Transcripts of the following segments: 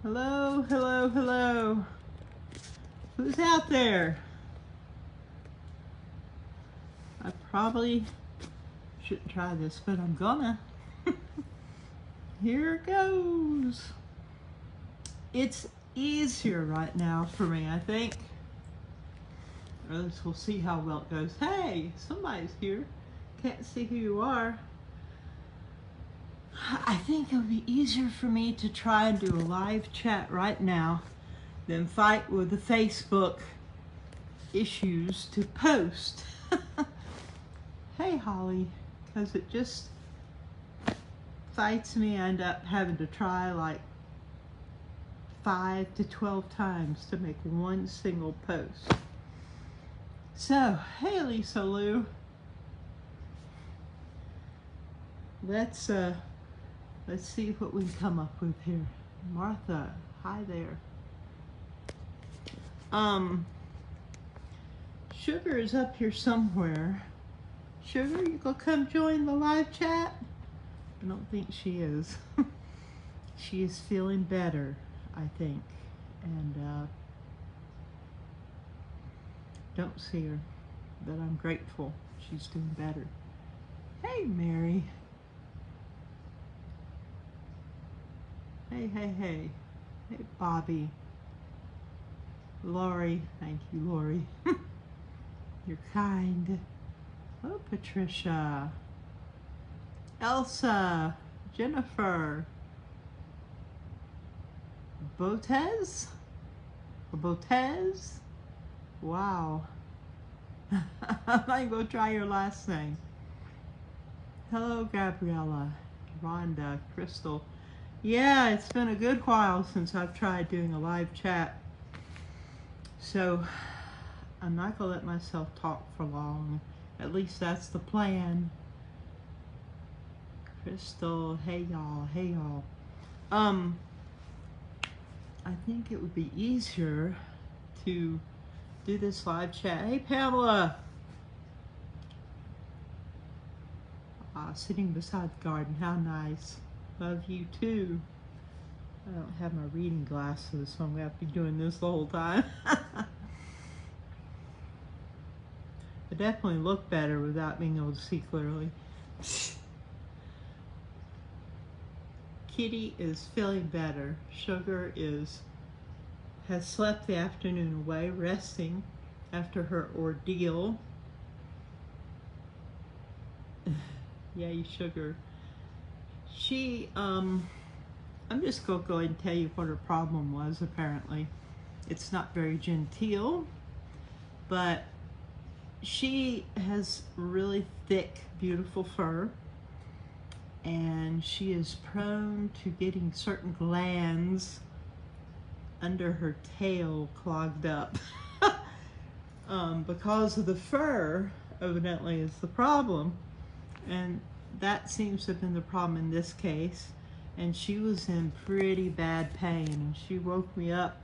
Hello, hello, hello. Who's out there? I probably shouldn't try this, but I'm gonna. Here it goes. It's easier right now for me, I think. Or at least we'll see how well it goes. Hey, somebody's here. Can't see who you are. I think it would be easier for me to try and do a live chat right now than fight with the Facebook issues to post. Hey, Holly, because it just fights me. I end up having to try like 5 to 12 times to make one single post. So, hey, Lisa Lou. Let's see what we can come up with here. Martha, hi there. Sugar is up here somewhere. Sugar, you gonna come join the live chat? I don't think she is. She is feeling better, I think. And don't see her, but I'm grateful she's doing better. Hey, Mary. Hey, hey, hey. Hey, Bobby. Lori. Thank you, Lori. You're kind. Oh, Patricia. Elsa. Jennifer. Botez? Botez? Wow. I'm not going to try your last name. Hello, Gabriella. Rhonda. Crystal. Yeah, it's been a good while since I've tried doing a live chat. So, I'm not going to let myself talk for long. At least that's the plan. Crystal, hey y'all, hey y'all. I think it would be easier to do this live chat. Hey, Pamela. Sitting beside the garden, how nice. Love you too. I don't have my reading glasses, so I'm going to have to be doing this the whole time. I definitely look better without being able to see clearly. Kitty is feeling better. Sugar has slept the afternoon away, resting after her ordeal. Yay, Sugar. She, I'm just going to go ahead and tell you what her problem was, apparently. It's not very genteel, but she has really thick, beautiful fur, and she is prone to getting certain glands under her tail clogged up. Because of the fur, evidently, is the problem. And that seems to have been the problem in this case. And she was in pretty bad pain. And she woke me up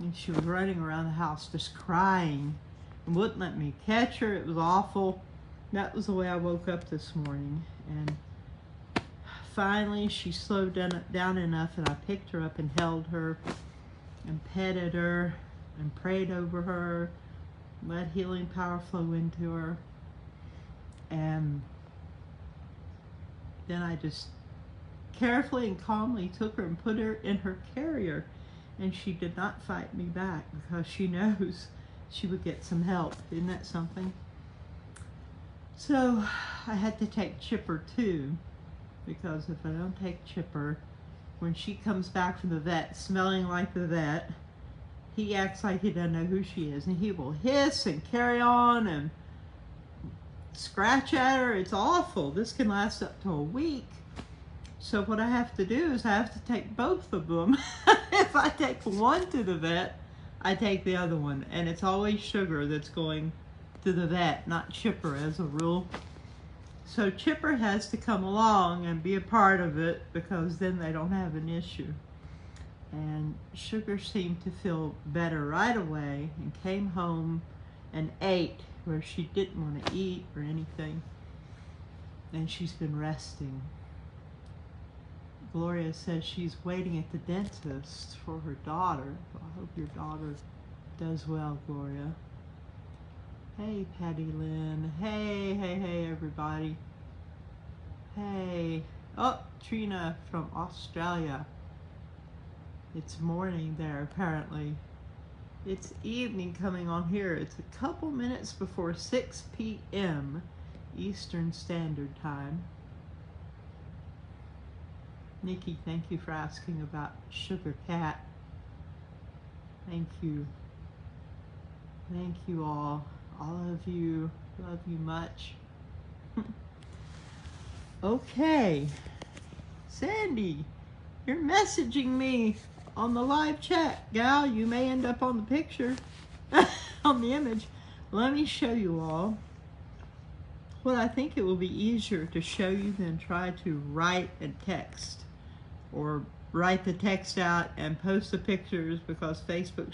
and she was running around the house just crying and wouldn't let me catch her. It was awful. That was the way I woke up this morning. And finally she slowed down enough and I picked her up and held her and petted her and prayed over her, let healing power flow into her. And then I just carefully and calmly took her and put her in her carrier, and she did not fight me back because she knows she would get some help. Isn't that something? So I had to take Chipper too, because if I don't take Chipper, when she comes back from the vet smelling like the vet, he acts like he doesn't know who she is, and he will hiss and carry on and scratch at her. It's awful. This can last up to a week. So what I have to do is I have to take both of them. If I take one to the vet, I take the other one. And it's always Sugar that's going to the vet, not Chipper as a rule. So Chipper has to come along and be a part of it because then they don't have an issue. And Sugar seemed to feel better right away and came home and ate where she didn't want to eat or anything. And she's been resting. Gloria says she's waiting at the dentist for her daughter. Well, I hope your daughter does well, Gloria. Hey, Patty Lynn. Hey, everybody. Hey. Oh, Trina from Australia. It's morning there, apparently. It's evening coming on here. It's a couple minutes before 6 p.m. Eastern Standard Time. Nikki, thank you for asking about Sugar Cat. Thank you. Thank you all of you. Love you much. Okay. Sandy, you're messaging me on the live chat. Gal, you may end up on the picture, on the image. Let me show you all. Well, I think it will be easier to show you than try to write and text, or write the text out and post the pictures, because Facebook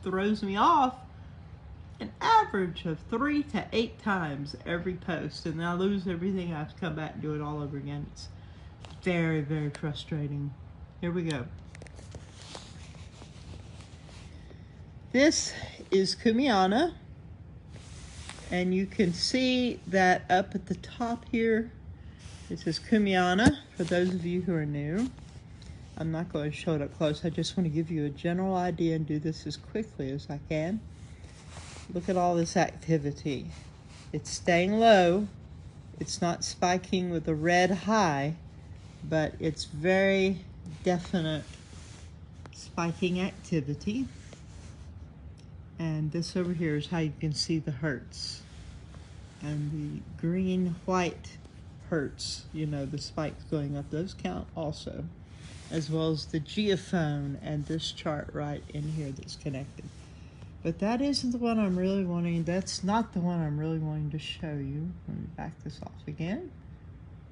throws me off an average of 3 to 8 times every post, and then I lose everything. I have to come back and do it all over again. It's very, very frustrating. Here we go. This is Kumiana, and you can see that up at the top here, this is Kumiana, for those of you who are new. I'm not going to show it up close. I just want to give you a general idea and do this as quickly as I can. Look at all this activity. It's staying low. It's not spiking with a red high, but it's very definite spiking activity. And this over here is how you can see the hertz. And the green-white hertz, you know, the spikes going up, those count also, as well as the geophone and this chart right in here that's connected. But that isn't the one I'm really wanting. That's not the one I'm really wanting to show you. Let me back this off again.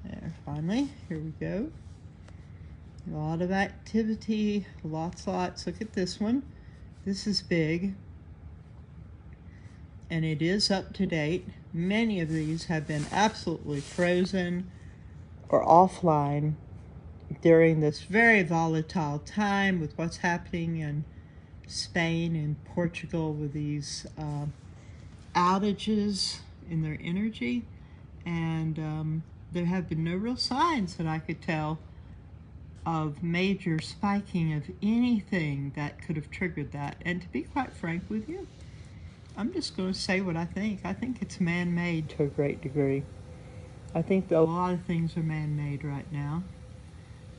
There, finally, here we go. A lot of activity, lots. Look at this one. This is big, and it is up to date. Many of these have been absolutely frozen or offline during this very volatile time with what's happening in Spain and Portugal with these outages in their energy. And there have been no real signs that I could tell of major spiking of anything that could have triggered that. And to be quite frank with you, I'm just going to say what I think. I think it's man-made to a great degree. I think that a lot of things are man-made right now.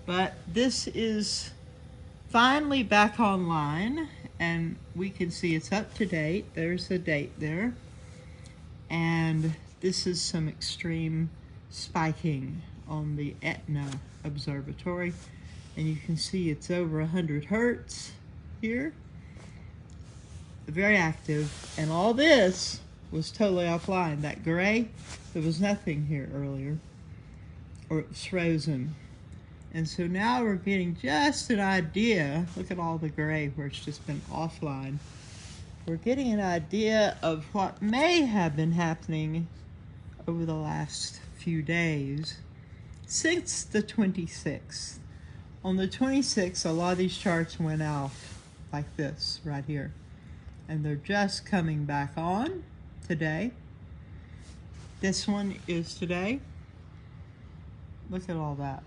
But this is finally back online, and we can see it's up to date. There's the date there. And this is some extreme spiking on the Etna Observatory. And you can see it's over 100 hertz here. Very active. And all this was totally offline. That gray, there was nothing here earlier, or it was frozen. And so now we're getting just an idea. Look at all the gray where it's just been offline. We're getting an idea of what may have been happening over the last few days since the 26th. On the 26th, a lot of these charts went off like this right here. And they're just coming back on today. This one is today. Look at all that.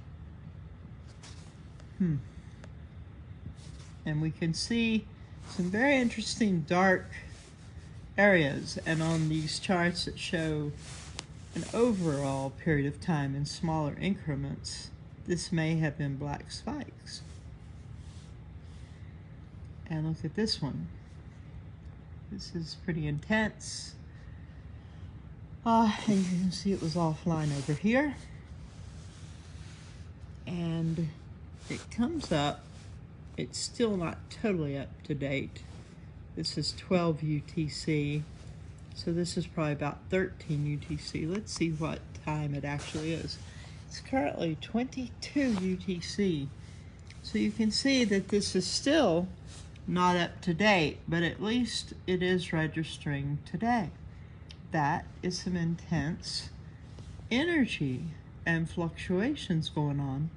And we can see some very interesting dark areas, and on these charts that show an overall period of time in smaller increments, this may have been black spikes. And look at this one. This is pretty intense. And you can see it was offline over here. And it comes up. It's still not totally up to date. This is 12 UTC. So this is probably about 13 UTC. Let's see what time it actually is. It's currently 22 UTC. So you can see that this is still not up to date, but at least it is registering today. That is some intense energy and fluctuations going on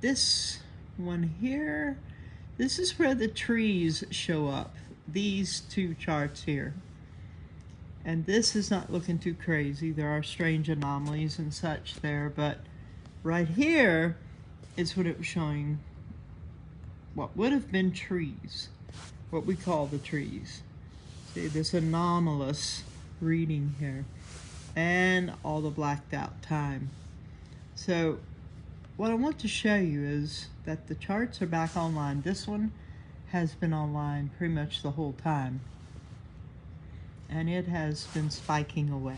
This one here, this is where the trees show up. These two charts here. And this is not looking too crazy. There are strange anomalies and such there, but right here is what it was showing what would have been trees, what we call the trees. See this anomalous reading here and all the blacked out time. So what I want to show you is that the charts are back online. This one has been online pretty much the whole time, and it has been spiking away.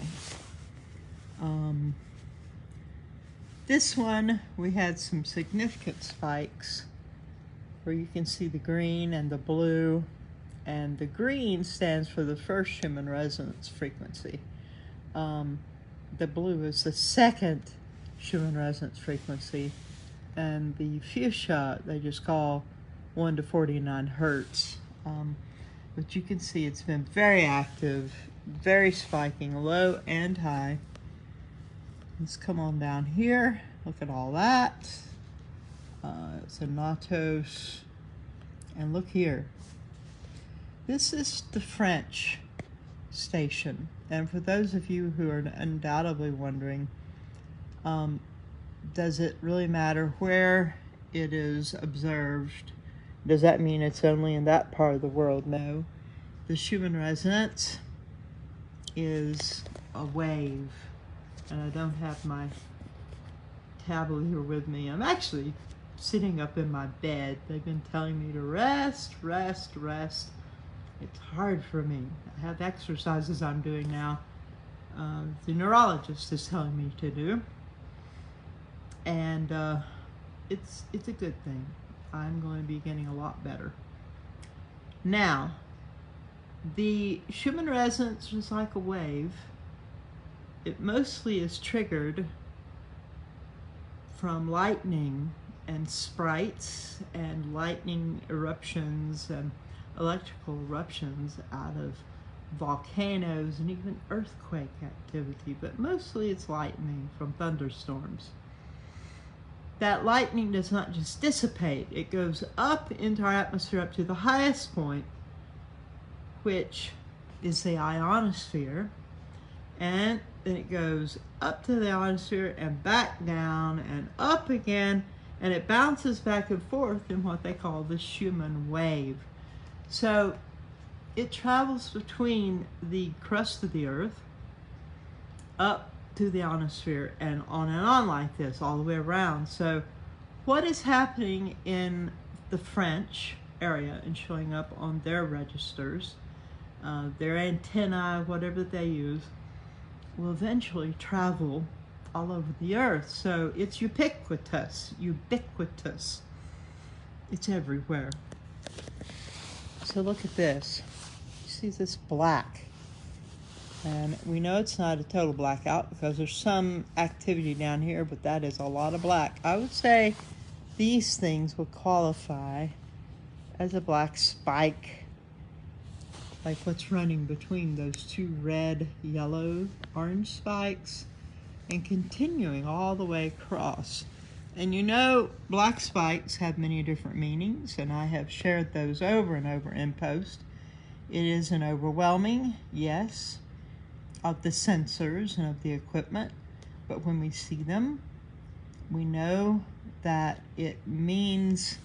This one, we had some significant spikes where you can see the green and the blue, and the green stands for the first Schumann resonance frequency. The blue is the second Schumann resonance frequency, and the fuchsia they just call 1 to 49 hertz. But you can see it's been very active, very spiking, low and high. Let's come on down here. Look at all that. It's a Natos. And look here. This is the French station. And for those of you who are undoubtedly wondering, does it really matter where it is observed? Does that mean it's only in that part of the world? No. The Schumann resonance is a wave. And I don't have my tablet here with me. I'm actually sitting up in my bed. They've been telling me to rest, rest, rest. It's hard for me. I have exercises I'm doing now. The neurologist is telling me to do. And it's a good thing. I'm going to be getting a lot better. Now, the Schumann resonance is like a wave. It mostly is triggered from lightning and sprites and lightning eruptions and electrical eruptions out of volcanoes and even earthquake activity, but mostly it's lightning from thunderstorms. That lightning does not just dissipate, it goes up into our atmosphere up to the highest point, which is the ionosphere, and then it goes up to the ionosphere and back down and up again, and it bounces back and forth in what they call the Schumann wave. So it travels between the crust of the earth up to the ionosphere and on like this all the way around. So what is happening in the French area and showing up on their registers, their antennae, whatever they use, will eventually travel all over the earth. So it's ubiquitous, ubiquitous. It's everywhere. So look at this. You see this black? And we know it's not a total blackout because there's some activity down here, but that is a lot of black. I would say these things would qualify as a black spike, like what's running between those two red, yellow, orange spikes and continuing all the way across. And you know, black spikes have many different meanings, and I have shared those over and over in post. It is an overwhelming, yes, of the sensors and of the equipment, but when we see them, we know that it means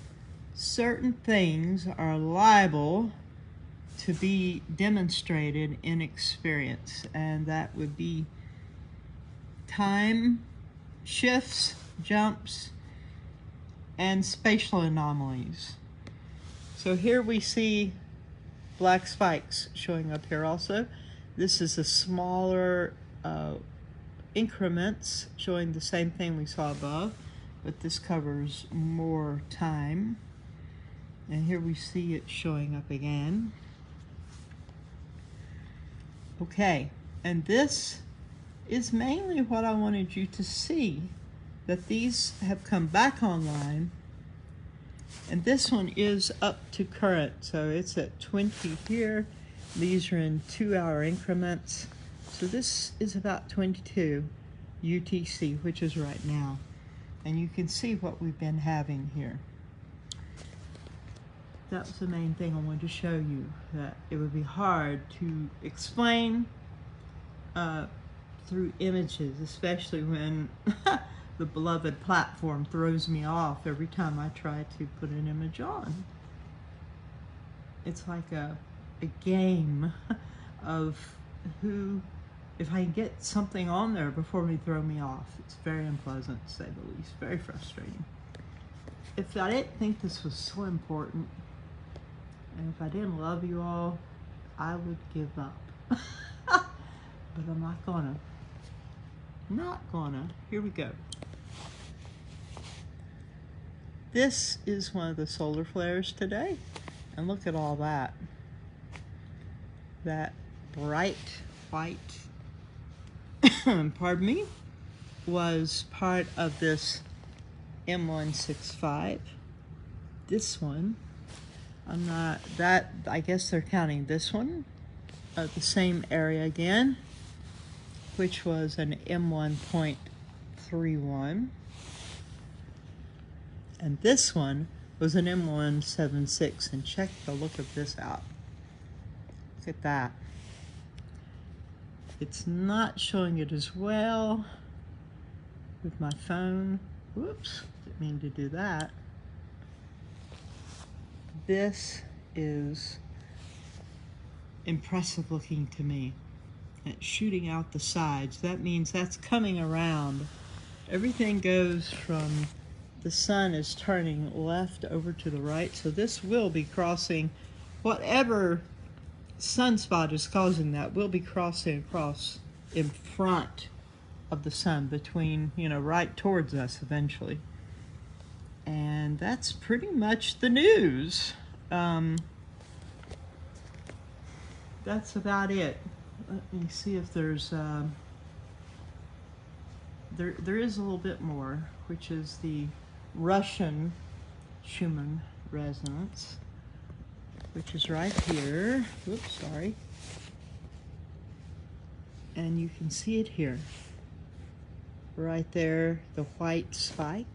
certain things are liable to be demonstrated in experience, and that would be time shifts, jumps, and spatial anomalies. So here we see black spikes showing up here also. This is a smaller increments showing the same thing we saw above, but this covers more time. And here we see it showing up again. Okay, and this is mainly what I wanted you to see, that these have come back online, and this one is up to current, so it's at 20 here. These are in 2-hour increments, so this is about 22 UTC, which is right now. And you can see what we've been having here. That was the main thing I wanted to show you, that it would be hard to explain through images, especially when the beloved platform throws me off every time I try to put an image on. It's like a game of who, if I can get something on there before they throw me off. It's very unpleasant, to say the least, very frustrating. If I didn't think this was so important, and if I didn't love you all, I would give up. But I'm not gonna. Not gonna. Here we go. This is one of the solar flares today. And look at all that. That bright white, pardon me, was part of this M165. This one, I guess they're counting this one, the same area again, which was an M1.31. And this one was an M176, and check the look of this out. Look at that. It's not showing it as well with my phone. Whoops, didn't mean to do that. This is impressive looking to me. It's shooting out the sides. That means that's coming around. Everything goes from the sun is turning left over to the right, so this will be crossing whatever sunspot is causing that will be crossing across in front of the sun, between, you know, right towards us eventually. And that's pretty much the news. That's about it. Let me see if there's there is a little bit more, which is the Russian Schumann resonance, which is right here. Whoops, sorry. And you can see it here. Right there, the white spike.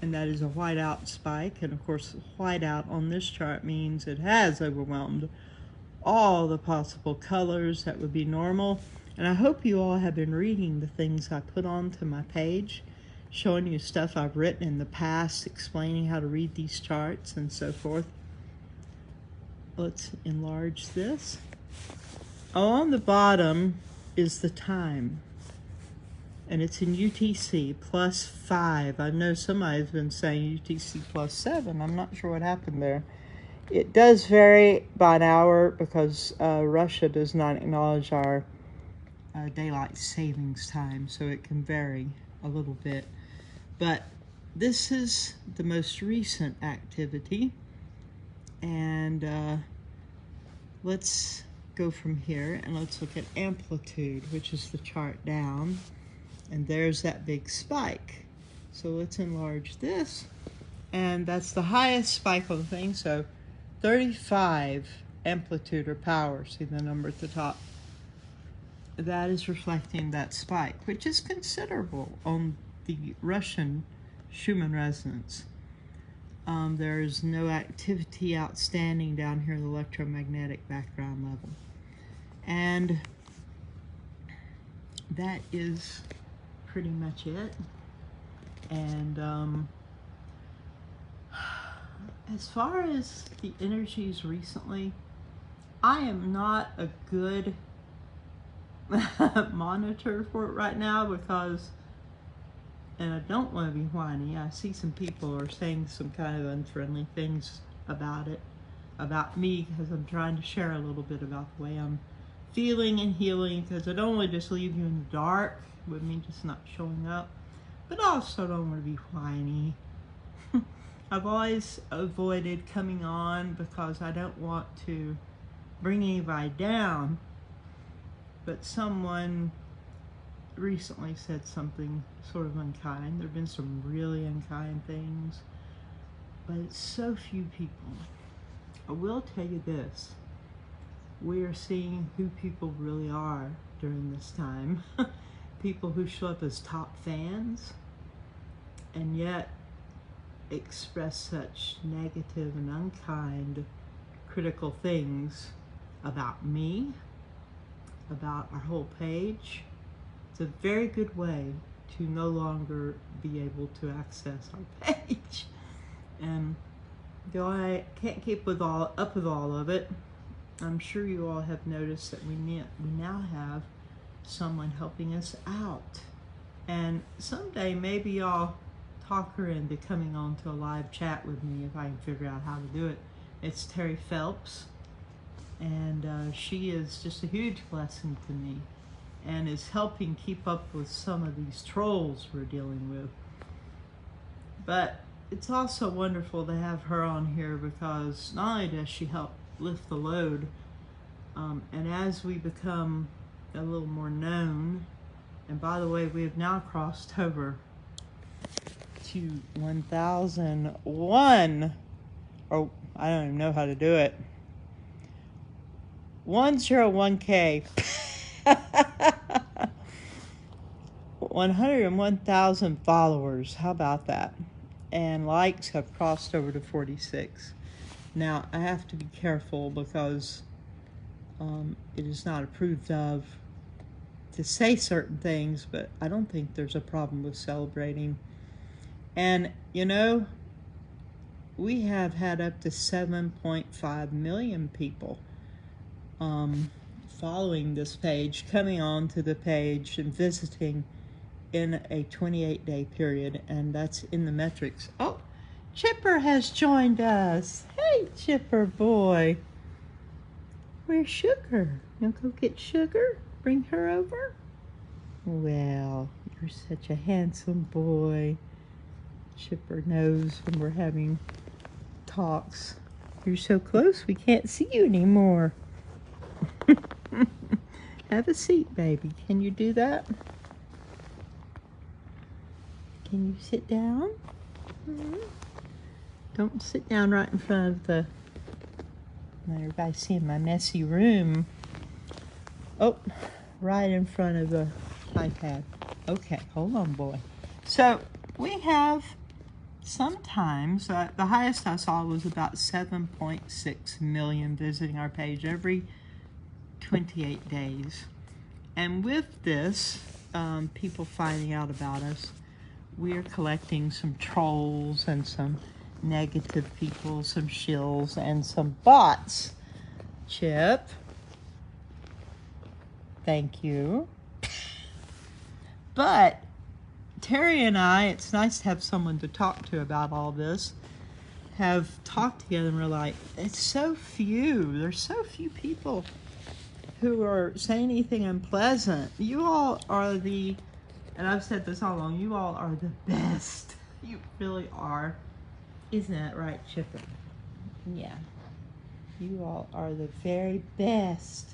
And that is a whiteout spike. And of course, whiteout on this chart means it has overwhelmed all the possible colors that would be normal. And I hope you all have been reading the things I put onto my page, showing you stuff I've written in the past, explaining how to read these charts and so forth. Let's enlarge this. Oh, on the bottom is the time. And it's in UTC +5. I know somebody's been saying UTC +7. I'm not sure what happened there. It does vary by an hour because Russia does not acknowledge our daylight savings time, so it can vary a little bit. But this is the most recent activity, and let's go from here and let's look at amplitude, which is the chart down, and there's that big spike. So let's enlarge this, and that's the highest spike on the thing, so 35 amplitude or power, see the number at the top. That is reflecting that spike, which is considerable on the Russian Schumann resonance. There is no activity outstanding down here in the electromagnetic background level. And that is pretty much it. And as far as the energies recently, I am not a good monitor for it right now because, and I don't want to be whiny, I see some people are saying some kind of unfriendly things about it, about me, because I'm trying to share a little bit about the way I'm feeling and healing, because I don't want to just leave you in the dark with me just not showing up, but I also don't want to be whiny. I've always avoided coming on because I don't want to bring anybody down, but someone recently said something sort of unkind. There have been some really unkind things, but it's so few people. I will tell you this, we are seeing who people really are during this time. People who show up as top fans, and yet express such negative and unkind critical things about me, about our whole page. It's a very good way to no longer be able to access our page. And though I can't keep up with all of it, I'm sure you all have noticed that we now have someone helping us out. And someday maybe I'll talk her into coming on to a live chat with me if I can figure out how to do it. It's Terry Phelps, and she is just a huge blessing to me and is helping keep up with some of these trolls we're dealing with. But it's also wonderful to have her on here because not only does she help lift the load, and as we become a little more known, and by the way, we have now crossed over to 1,001, or I don't even know how to do it. 101K. 101,000 followers. How about that? And likes have crossed over to 46. Now, I have to be careful because it is not approved of to say certain things, but I don't think there's a problem with celebrating. And, you know, we have had up to 7.5 million people following this page, coming on to the page and visiting in a 28-day period, and that's in the metrics. Oh, Chipper has joined us. Hey, Chipper boy. Where's Sugar? You want to go get Sugar? Bring her over? Well, you're such a handsome boy. Chipper knows when we're having talks. You're so close, we can't see you anymore. Have a seat, baby. Can you do that? Can you sit down? Don't sit down right in front of the... Let everybody see my messy room. Oh, right in front of the iPad. Okay, hold on, boy. So we have sometimes, the highest I saw was about 7.6 million visiting our page every 28 days. And with this, people finding out about us, we are collecting some trolls and some negative people, some shills, and some bots. Chip, thank you. But Terry and I, it's nice to have someone to talk to about all this, have talked together and we're like, it's so few. There's so few people who are saying anything unpleasant. You all are the, and I've said this all along, you all are the best. You really are. Isn't that right, Chipper? Yeah. You all are the very best.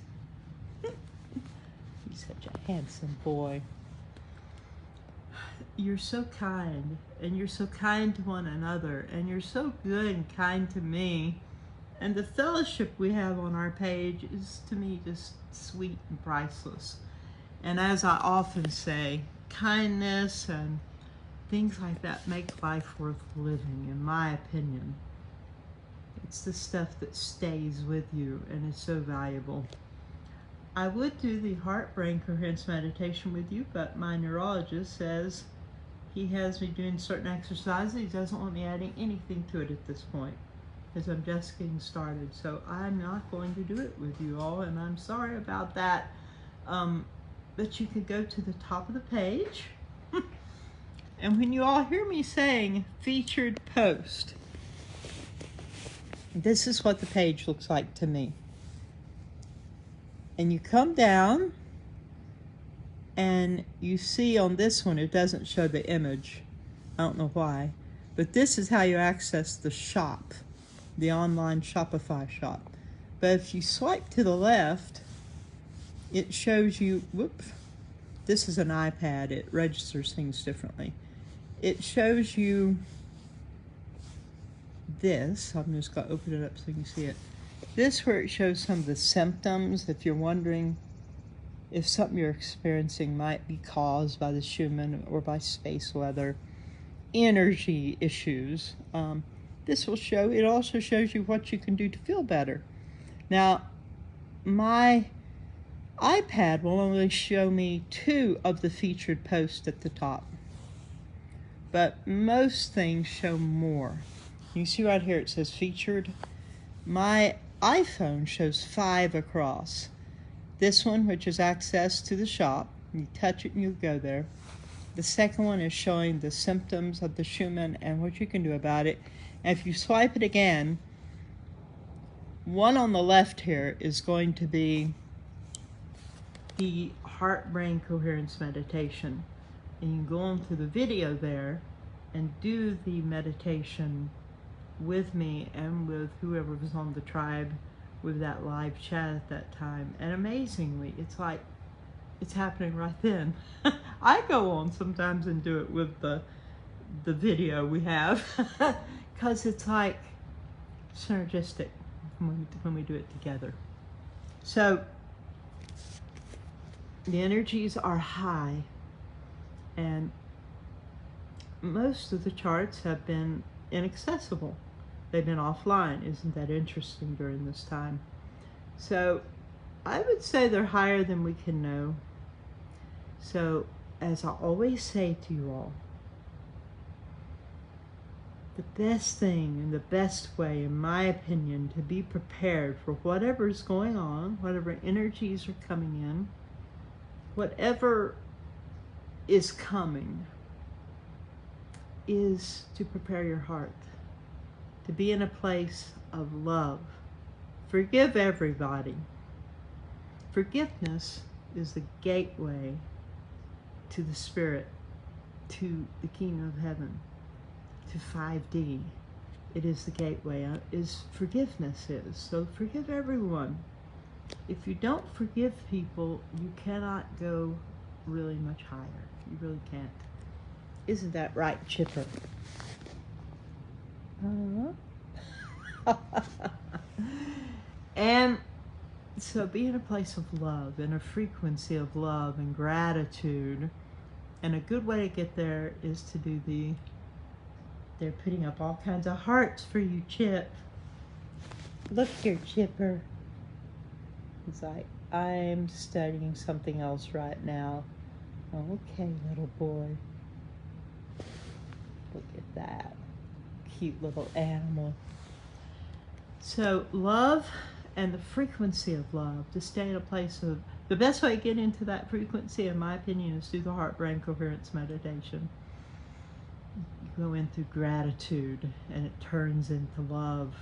He's such a handsome boy. You're so kind, and you're so kind to one another, and you're so good and kind to me. And the fellowship we have on our page is, to me, just sweet and priceless. And as I often say, kindness and things like that make life worth living, in my opinion. It's the stuff that stays with you and is so valuable. I would do the heart brain coherence meditation with you, but my neurologist says he has me doing certain exercises. He doesn't want me adding anything to it at this point because I'm just getting started. So I'm not going to do it with you all, and I'm sorry about that. But you could go to the top of the page. And when you all hear me saying featured post, this is what the page looks like to me. And you come down and you see on this one, it doesn't show the image. I don't know why, but this is how you access the shop, the online Shopify shop. But if you swipe to the left, it shows you, whoops, this is an iPad, it registers things differently. It shows you this. I'm just going to open it up so you can see it. This where it shows some of the symptoms, if you're wondering if something you're experiencing might be caused by the Schumann or by space weather. energy issues. This will show, it also shows you what you can do to feel better. Now, my iPad will only show me 2 of the featured posts at the top, but most things show more. You see right here it says featured. My iPhone shows 5 across. This one, which is access to the shop, you touch it and you go there. The second one is showing the symptoms of the Schumann and what you can do about it. And if you swipe it again, one on the left here is going to be the heart-brain coherence meditation. And you can go on to the video there and do the meditation with me and with whoever was on the tribe with that live chat at that time. And amazingly, it's like it's happening right then. I go on sometimes and do it with the video we have because it's like synergistic when we do it together. So the energies are high, and most of the charts have been inaccessible. They've been offline. Isn't that interesting during this time? So I would say they're higher than we can know. So as I always say to you all, the best thing and the best way, in my opinion, to be prepared for whatever is going on, whatever energies are coming in, whatever is coming, is to prepare your heart, to be in a place of love. Forgive everybody. Forgiveness is the gateway to the spirit, to the kingdom of heaven, to 5D. It is the gateway, forgiveness is. So forgive everyone. If you don't forgive people, you cannot go really much higher. You really can't. Isn't that right, Chipper? And so be in a place of love, in a frequency of love and gratitude. And a good way to get there is to do they're putting up all kinds of hearts for you, Chip. Look here, Chipper. He's like, I'm studying something else right now. Okay, little boy. Look at that cute little animal. So love and the frequency of love, to stay in a place of, the best way to get into that frequency, in my opinion, is through the heart-brain coherence meditation. You go in through gratitude and it turns into love,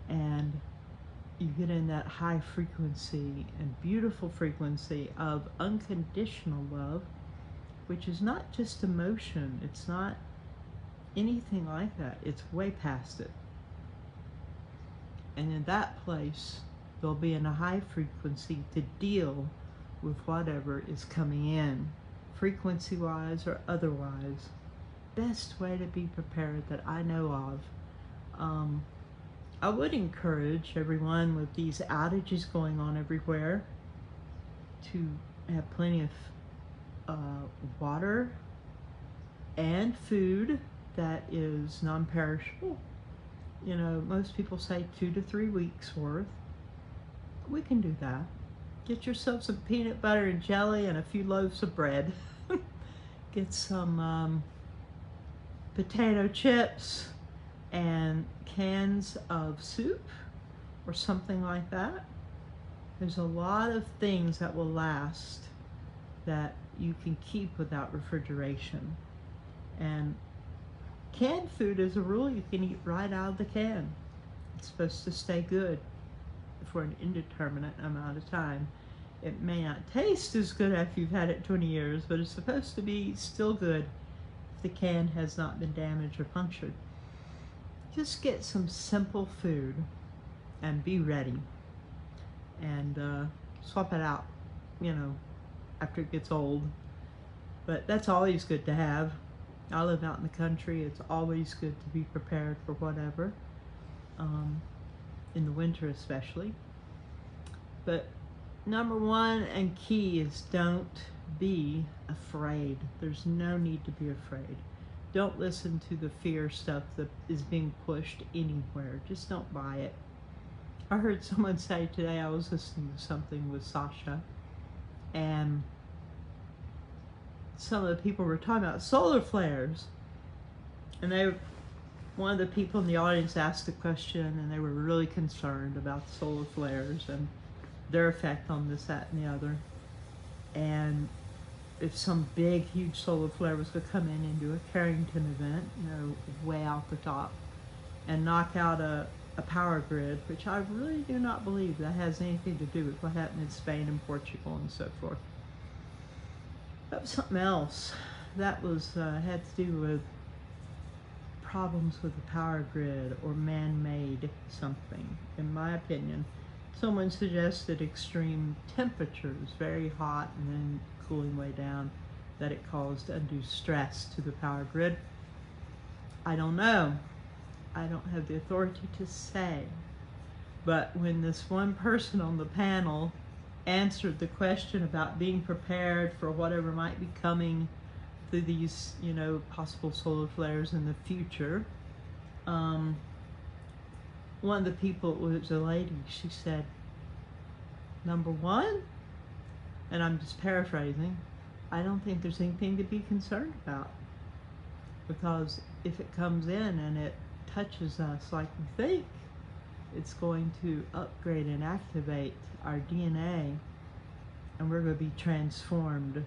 and you get in that high frequency and beautiful frequency of unconditional love, which is not just emotion, it's not anything like that, it's way past it. And in that place, they'll be in a high frequency to deal with whatever is coming in, frequency-wise or otherwise. Best way to be prepared that I know of. I would encourage everyone, with these outages going on everywhere, to have plenty of water and food that is non-perishable. You know, most people say 2 to 3 weeks worth. We can do that. Get yourself some peanut butter and jelly and a few loaves of bread. Get some potato chips and cans of soup or something like that. There's a lot of things that will last that you can keep without refrigeration. And canned food, as a rule, you can eat right out of the can. It's supposed to stay good for an indeterminate amount of time. It may not taste as good after you've had it 20 years, but it's supposed to be still good if the can has not been damaged or punctured. Just get some simple food and be ready. And swap it out, you know, after it gets old. But that's always good to have. I live out in the country. It's always good to be prepared for whatever, in the winter especially. But number one and key is don't be afraid. There's no need to be afraid. Don't listen to the fear stuff that is being pushed anywhere. Just don't buy it. I heard someone say today, I was listening to something with Sasha, and some of the people were talking about solar flares. And one of the people in the audience asked a question, and they were really concerned about solar flares and their effect on this, that, and the other. And if some big, huge solar flare was to come in and do a Carrington event, you know, way out the top, and knock out a power grid, which I really do not believe that has anything to do with what happened in Spain and Portugal and so forth. That was something else. That was had to do with problems with the power grid or man-made something, in my opinion. Someone suggested extreme temperatures, very hot and then cooling way down, that it caused undue stress to the power grid. I don't know. I don't have the authority to say. But when this one person on the panel answered the question about being prepared for whatever might be coming through these, you know, possible solar flares in the future, one of the people, it was a lady, she said, number one, and I'm just paraphrasing, I don't think there's anything to be concerned about, because if it comes in and it touches us like we think, it's going to upgrade and activate our DNA, and we're going to be transformed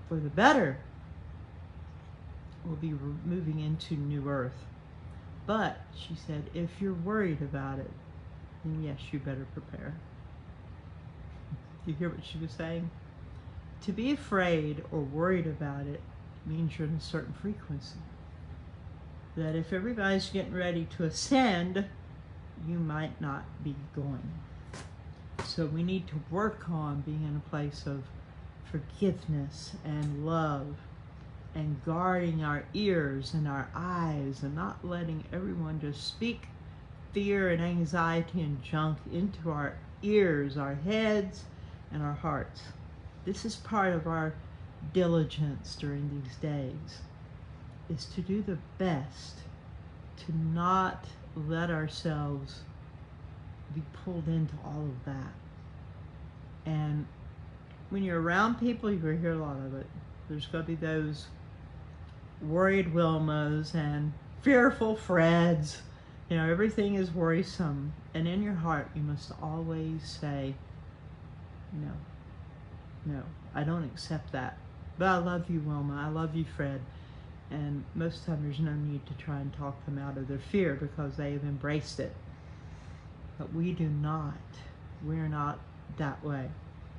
for the better. We'll be moving into New Earth. But, she said, if you're worried about it, then yes, you better prepare. You hear what she was saying? To be afraid or worried about it means you're in a certain frequency. That if everybody's getting ready to ascend, you might not be going. So we need to work on being in a place of forgiveness and love, and guarding our ears and our eyes, and not letting everyone just speak fear and anxiety and junk into our ears, our heads, and our hearts. This is part of our diligence during these days, is to do the best to not let ourselves be pulled into all of that. And when you're around people, you're going to hear a lot of it. There's going to be those worried Wilmas and fearful Freds. You know, everything is worrisome. And in your heart, you must always say, no, I don't accept that. But I love you, Wilma. I love you, Fred. And most of the time, there's no need to try and talk them out of their fear, because they have embraced it. But we do not. We're not that way.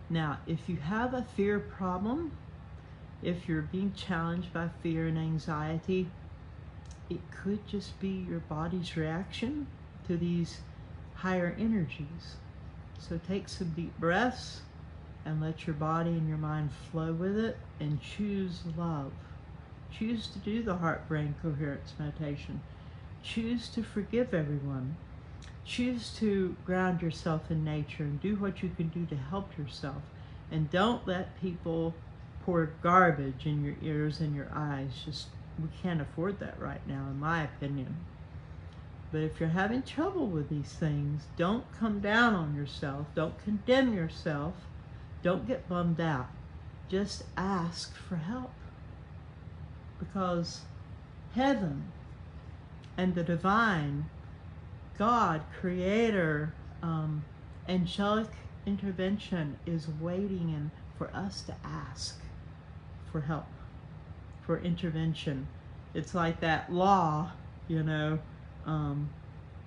Now, if you have a fear problem, if you're being challenged by fear and anxiety, it could just be your body's reaction to these higher energies. So take some deep breaths and let your body and your mind flow with it, and choose love. Choose to do the heart-brain coherence meditation. Choose to forgive everyone. Choose to ground yourself in nature and do what you can do to help yourself. And don't let people pour garbage in your ears and your eyes. Just, we can't afford that right now, in my opinion. But if you're having trouble with these things, don't come down on yourself. Don't condemn yourself. Don't get bummed out. Just ask for help. Because heaven and the divine, God, creator, angelic intervention is waiting and for us to ask for help, for intervention. It's like that law, you know,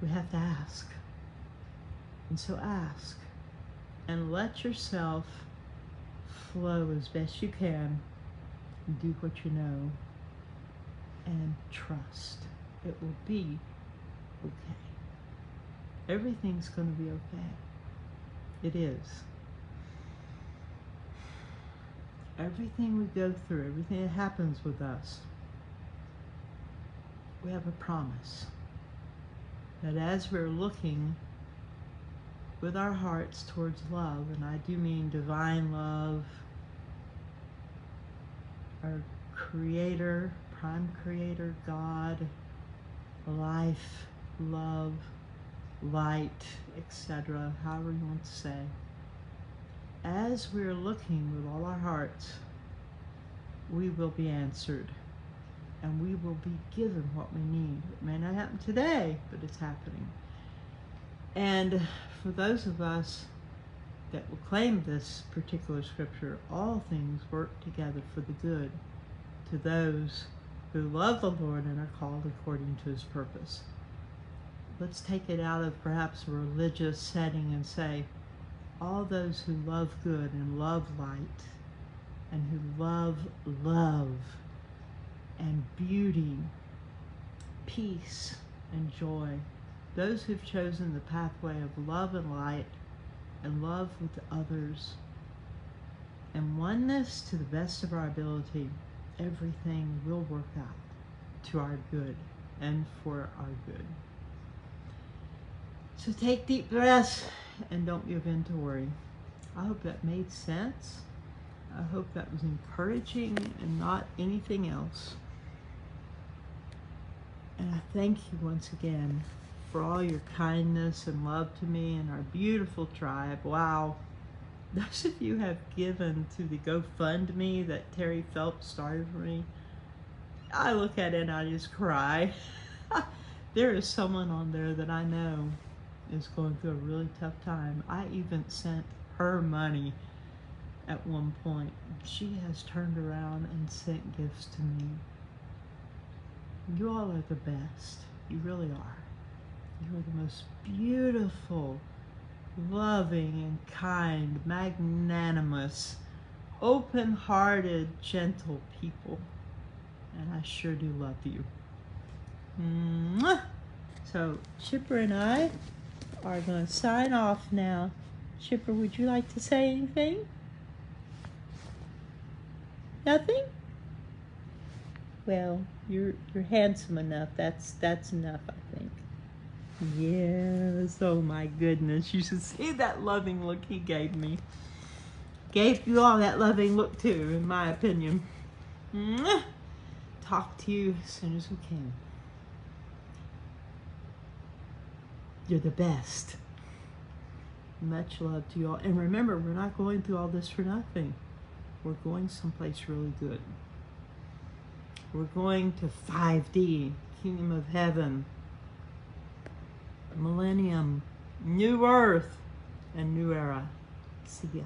we have to ask. And so ask, and let yourself flow as best you can, and do what you know, and trust. It will be okay. Everything's going to be okay. It is. Everything we go through, everything that happens with us, we have a promise that as we're looking with our hearts towards love, and I do mean divine love, our Creator, prime creator, God, life, love, light, etc., however you want to say. As we're looking with all our hearts, we will be answered, and we will be given what we need. It may not happen today, but it's happening. And for those of us that will claim this particular scripture, all things work together for the good to those who love the Lord and are called according to his purpose. Let's take it out of perhaps a religious setting and say, all those who love good and love light and who love love and beauty, peace and joy, those who've chosen the pathway of love and light and love with others and oneness to the best of our ability, everything will work out to our good and for our good. So take deep breaths and don't give in to worry. I hope that made sense. I hope that was encouraging and not anything else. And I thank you once again for all your kindness and love to me and our beautiful tribe. Wow. Those of you who have given to the GoFundMe that Terry Phelps started for me, I look at it and I just cry. There is someone on there that I know is going through a really tough time. I even sent her money at one point. She has turned around and sent gifts to me. You all are the best. You really are. You are the most beautiful, loving and kind, magnanimous, open-hearted, gentle people. And I sure do love you. Mwah! So Chipper and I are going to sign off now. Chipper, would you like to say anything? Nothing? Well, you're handsome enough. That's enough, I think. Yes. Oh my goodness. You should see that loving look he gave me. Gave you all that loving look too, in my opinion. Mwah! Talk to you as soon as we can. You're the best. Much love to you all. And remember, we're not going through all this for nothing. We're going someplace really good. We're going to 5D, Kingdom of Heaven, Millennium, New Earth, and New Era. See ya.